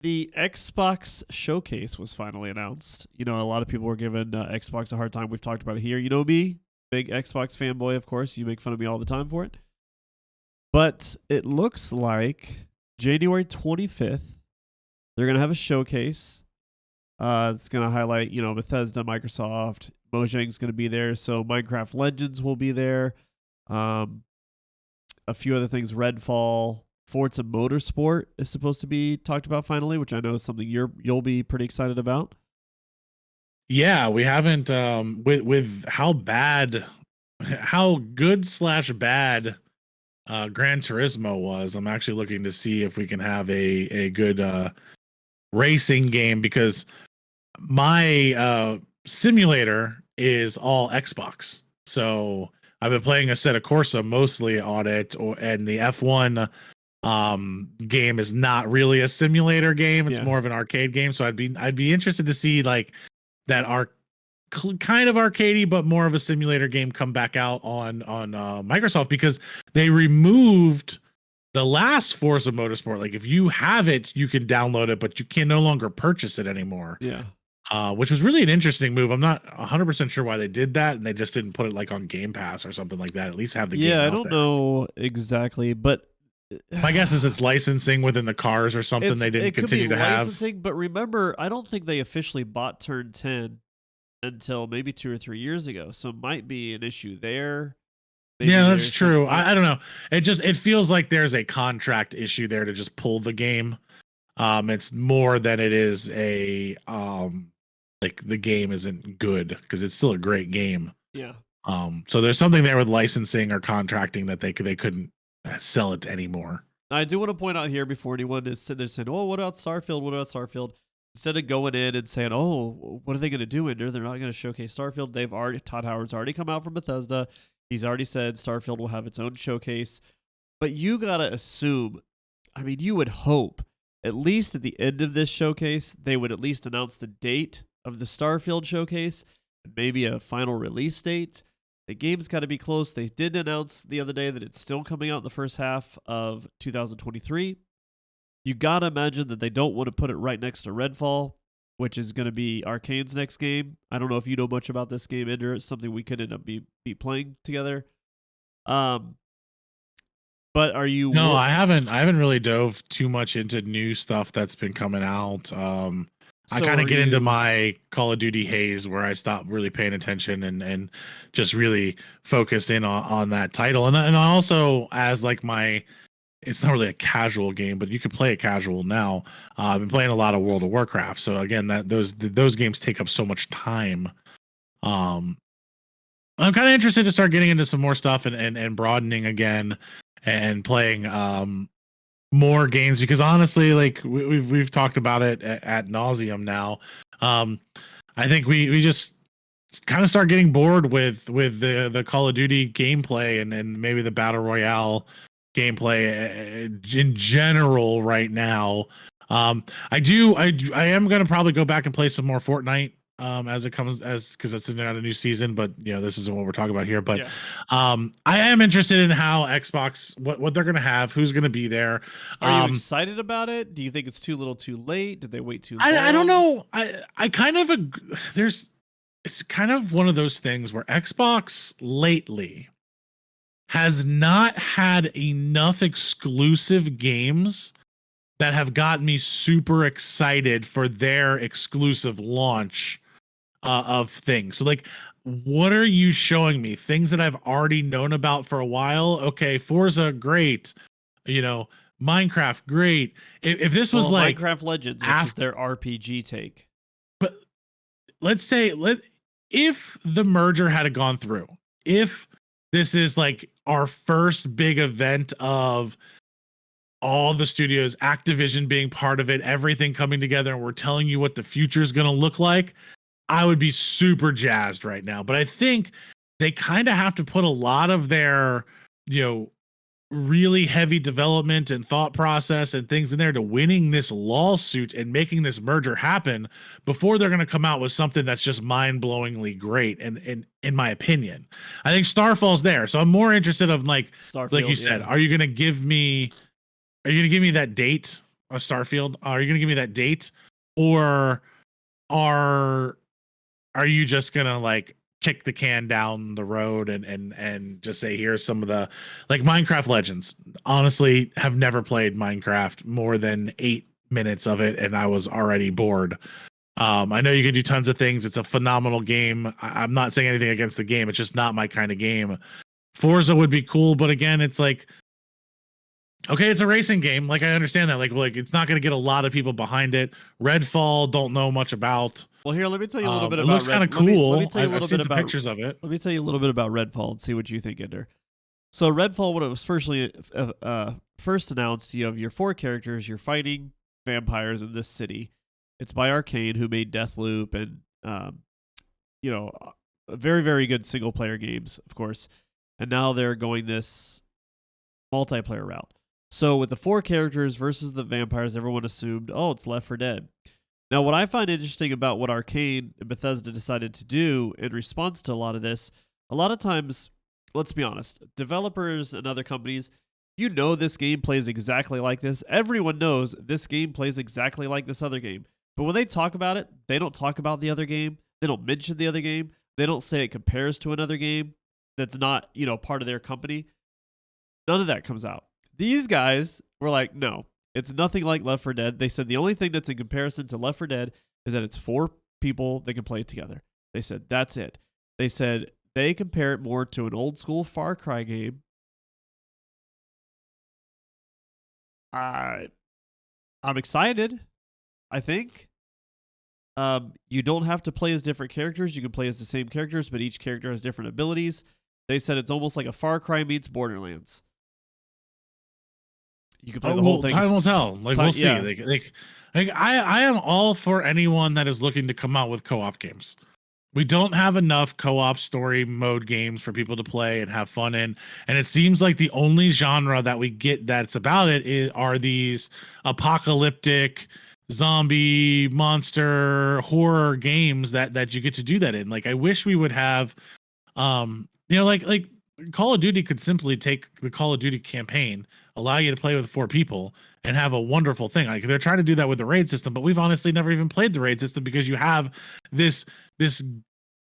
The Xbox showcase was finally announced. You know, a lot of people were giving Xbox a hard time. We've talked about it here. You know me, big Xbox fanboy, of course. You make fun of me all the time for it. But it looks like January 25th, they're going to have a showcase. It's going to highlight, you know, Bethesda, Microsoft. Mojang's going to be there. So Minecraft Legends will be there. A few other things, Redfall. Forza Motorsport is supposed to be talked about finally, which I know is something you'll be pretty excited about. Yeah, we haven't with how good / bad Gran Turismo was. I'm actually looking to see if we can have a good racing game, because my simulator is all Xbox. So I've been playing Assetto Corsa mostly on it, and the F1 game is not really a simulator game. It's more of an arcade game. So I'd be interested to see like that kind of arcadey but more of a simulator game come back out on Microsoft, because they removed the last Forza Motorsport. Like if you have it, you can download it, but you can no longer purchase it anymore. Yeah. Which was really an interesting move. I'm not 100% sure why they did that, and they just didn't put it like on Game Pass or something like that. At least have the game out there. Yeah, I don't know exactly, but my guess is it's licensing within the cars or something they didn't continue to have. Licensing, but remember, I don't think they officially bought Turn 10 until maybe 2 or 3 years ago. So it might be an issue there. Maybe yeah, that's true. I don't know. It feels like there's a contract issue there to just pull the game. It's more than it is a like the game isn't good, because it's still a great game. Yeah. So there's something there with licensing or contracting that they couldn't sell it anymore. I do want to point out here, before anyone is sitting there saying, "Oh, what about Starfield? What about Starfield?" Instead of going in and saying, "Oh, what are they going to do in there? They're not going to showcase Starfield." Todd Howard's already come out from Bethesda. He's already said Starfield will have its own showcase. But you gotta assume, I mean, you would hope, at least at the end of this showcase, they would at least announce the date of the Starfield showcase and maybe a final release date. The game's got to be close. They did announce the other day that it's still coming out in the first half of 2023. You got to imagine that they don't want to put it right next to Redfall, which is going to be Arcane's next game. I don't know if you know much about this game, Ender. It's something we could end up be playing together. But are you... No, I haven't really dove too much into new stuff that's been coming out. I kind of get into my Call of Duty haze where I stop really paying attention and just really focus in on that title. And also, as like it's not really a casual game, but you can play it casual now. I've been playing a lot of World of Warcraft. So again, those games take up so much time. I'm kind of interested to start getting into some more stuff and broadening again and playing more games, because honestly, like we've talked about it at nauseum now. I think we just kind of start getting bored with the Call of Duty gameplay and maybe the Battle Royale gameplay in general right now. I am going to probably go back and play some more Fortnite as it comes, because it's not a new season, but you know, this isn't what we're talking about here. But yeah. I am interested in how Xbox, what they're going to have, who's going to be there. Are you excited about it? Do you think it's too little too late? Did they wait too long? I don't know. I kind of it's kind of one of those things where Xbox lately has not had enough exclusive games that have gotten me super excited for their exclusive launch of things. So like, what are you showing me? Things that I've already known about for a while. Okay, Forza, great. You know, Minecraft, great. If this was like Minecraft Legends, which is their RPG take. But let's say if the merger had gone through, if this is like our first big event of all the studios, Activision being part of it, everything coming together, and we're telling you what the future is going to look like, I would be super jazzed right now. But I think they kind of have to put a lot of their, you know, really heavy development and thought process and things in there to winning this lawsuit and making this merger happen before they're going to come out with something that's just mind-blowingly great. And in my opinion, I think Starfall's there. So I'm more interested of like, Starfield, like you said, are you going to give me that date a Starfield? Are you going to give me that date, or are you just going to like kick the can down the road and just say here's some of the like Minecraft Legends? Honestly, have never played Minecraft more than 8 minutes of it, and I was already bored. I know you can do tons of things. It's a phenomenal game. I'm not saying anything against the game. It's just not my kind of game. Forza would be cool, but again, it's like, okay, it's a racing game. Like, I understand that. Like it's not going to get a lot of people behind it. Redfall, don't know much about. Well, here, let me tell you a little bit It about. looks kind of cool. Let me tell you a little I've seen bit some about pictures of it. Let me tell you a little bit about Redfall and see what you think, Ender. So Redfall, when it was first announced, you have your 4 characters. You're fighting vampires in this city. It's by Arcane, who made Deathloop and very, very good single player games, of course. And now they're going this multiplayer route. So with the 4 characters versus the vampires, everyone assumed, oh, it's Left 4 Dead. Now, what I find interesting about what Arcane and Bethesda decided to do in response to a lot of this, a lot of times, let's be honest, developers and other companies, this game plays exactly like this. Everyone knows this game plays exactly like this other game. But when they talk about it, they don't talk about the other game. They don't mention the other game. They don't say it compares to another game that's not, part of their company. None of that comes out. These guys were like, no, it's nothing like Left 4 Dead. They said the only thing that's in comparison to Left 4 Dead is that it's 4 people that can play it together. They said that's it. They said they compare it more to an old school Far Cry game. I'm excited, I think. You don't have to play as different characters. You can play as the same characters, but each character has different abilities. They said it's almost like a Far Cry meets Borderlands. You can play the whole thing. Time will tell. We'll see. Yeah. I am all for anyone that is looking to come out with co-op games. We don't have enough co-op story mode games for people to play and have fun in, and it seems like the only genre that we get that's about it are these apocalyptic zombie monster horror games that you get to do that in. Like, I wish we would have like Call of Duty could simply take the Call of Duty campaign, allow you to play with 4 people, and have a wonderful thing. Like, they're trying to do that with the raid system, but we've honestly never even played the raid system because you have this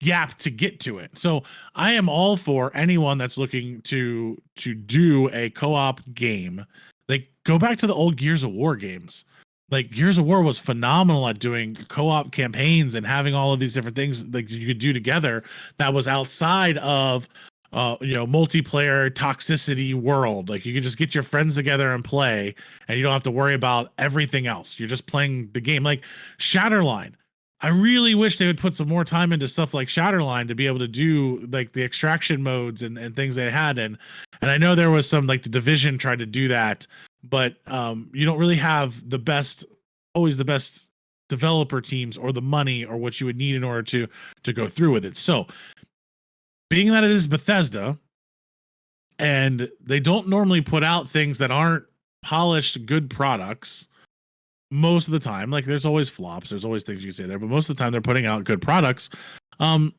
gap to get to it. So I am all for anyone that's looking to do a co-op game. Like, go back to the old Gears of War games. Like, Gears of War was phenomenal at doing co-op campaigns and having all of these different things like you could do together that was outside of multiplayer toxicity world. Like, you could just get your friends together and play, and you don't have to worry about everything else. You're just playing the game. Like Shatterline. I really wish they would put some more time into stuff like Shatterline to be able to do like the extraction modes and things they had. And I know there was some, like, the Division tried to do that, but you don't really have always the best developer teams or the money or what you would need in order to go through with it. So being that it is Bethesda and they don't normally put out things that aren't polished, good products most of the time, like, there's always flops, there's always things you say there, but most of the time they're putting out good products. You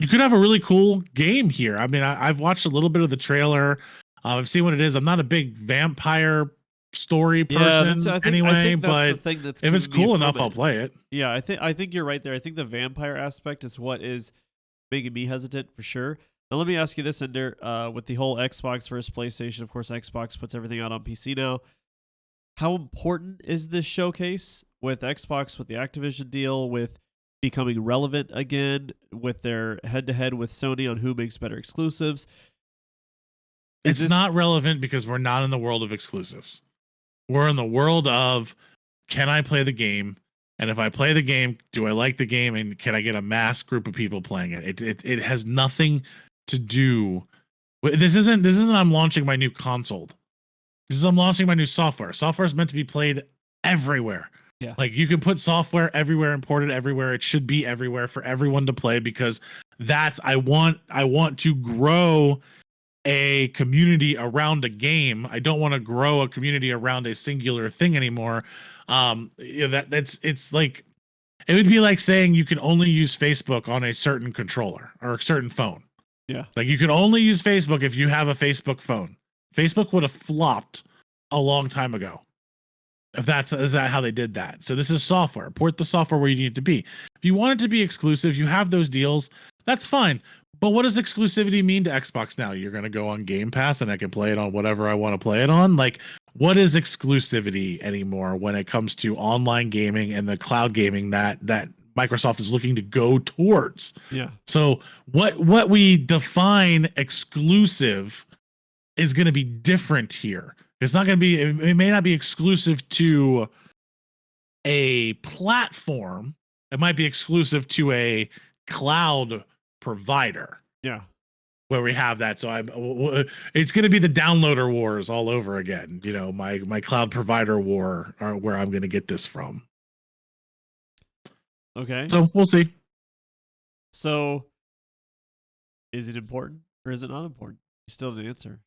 could have a really cool game here. I mean, I've watched a little bit of the trailer. I've seen what it is. I'm not a big vampire story person anyway, but if it's cool enough, I'll play it. Yeah, I think you're right there. I think the vampire aspect is what is making me hesitant for sure. Now, let me ask you this, Ender. With the whole Xbox versus PlayStation, of course, Xbox puts everything out on PC now. How important is this showcase with Xbox, with the Activision deal, with becoming relevant again, with their head-to-head with Sony on who makes better exclusives? It's not relevant because we're not in the world of exclusives. We're in the world of, can I play the game? And if I play the game, do I like the game? And can I get a mass group of people playing it? It has nothing to do with, this isn't I'm launching my new console. This is I'm launching my new software. Software is meant to be played everywhere. Yeah. Like, you can put software everywhere, import it everywhere. It should be everywhere for everyone to play, because I want to grow a community around a game. I don't want to grow a community around a singular thing anymore. It's like, it would be like saying you can only use Facebook on a certain controller or a certain phone. Yeah. Like, you can only use Facebook if you have a Facebook phone. Facebook would have flopped a long time ago. Is that how they did that? So this is software. Port the software where you need it to be. If you want it to be exclusive, you have those deals. That's fine. But what does exclusivity mean to Xbox now? You're going to go on Game Pass and I can play it on whatever I want to play it on. Like, what is exclusivity anymore when it comes to online gaming and the cloud gaming that Microsoft is looking to go towards? Yeah. So what we define exclusive is going to be different here. It's not going to be, it may not be exclusive to a platform. It might be exclusive to a cloud provider. Yeah. Where we have that. So it's going to be the downloader wars all over again. You know, my cloud provider war are where I'm going to get this from. Okay. So we'll see. So is it important or is it not important? You still didn't answer.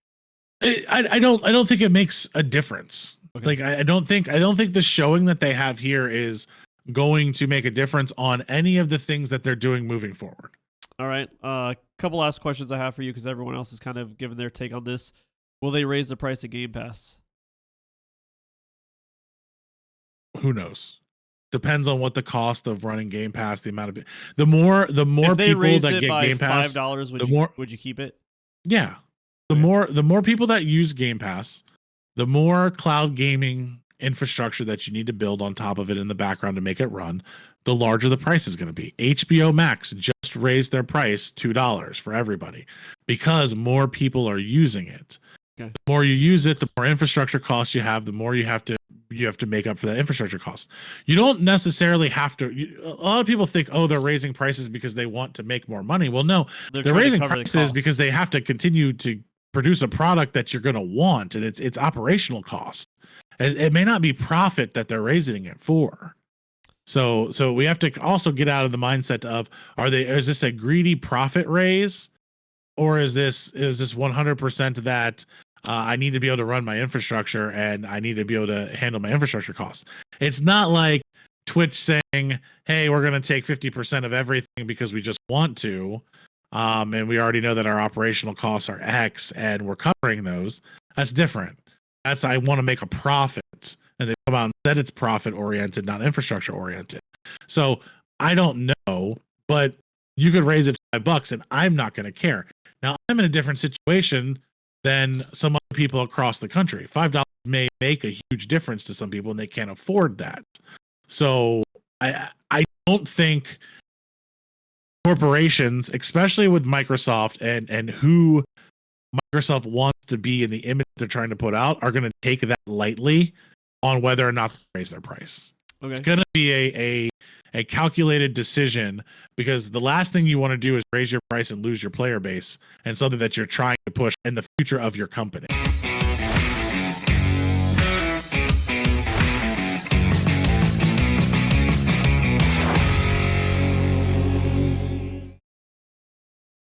I don't think it makes a difference. Okay. Like I don't think the showing that they have here is going to make a difference on any of the things that they're doing moving forward. All right. Couple last questions I have for you because everyone else is kind of giving their take on this. Will they raise the price of Game Pass? Who knows? Depends on what the cost of running Game Pass, the amount of the more people that get Game Pass, $5, would you keep it? Yeah. The more people that use Game Pass, the more cloud gaming infrastructure that you need to build on top of it in the background to make it run, the larger the price is going to be. HBO Max just raised their price $2 for everybody because more people are using it. Okay. The more you use it, the more infrastructure costs you have, the more you have to make up for that infrastructure cost. You don't necessarily have to. A lot of people think, oh, they're raising prices because they want to make more money. Well, no, they're raising prices because they have to continue to produce a product that you're going to want, and it's operational cost. It may not be profit that they're raising it for. So we have to also get out of the mindset of is this a greedy profit raise, or is this 100% that I need to be able to run my infrastructure and I need to be able to handle my infrastructure costs? It's not like Twitch saying, hey, we're going to take 50% of everything because we just want to. And we already know that our operational costs are X and we're covering those. That's different. That's, I want to make a profit. And they come out and said it's profit oriented, not infrastructure oriented. So I don't know, but you could raise it to $5 and I'm not going to care. Now I'm in a different situation than some other people across the country. $5 may make a huge difference to some people and they can't afford that. So I don't think corporations, especially with Microsoft and who Microsoft wants to be in the image they're trying to put out, are going to take that lightly on whether or not they raise their price. Okay. It's going to be a calculated decision, because the last thing you want to do is raise your price and lose your player base and something that you're trying to push in the future of your company.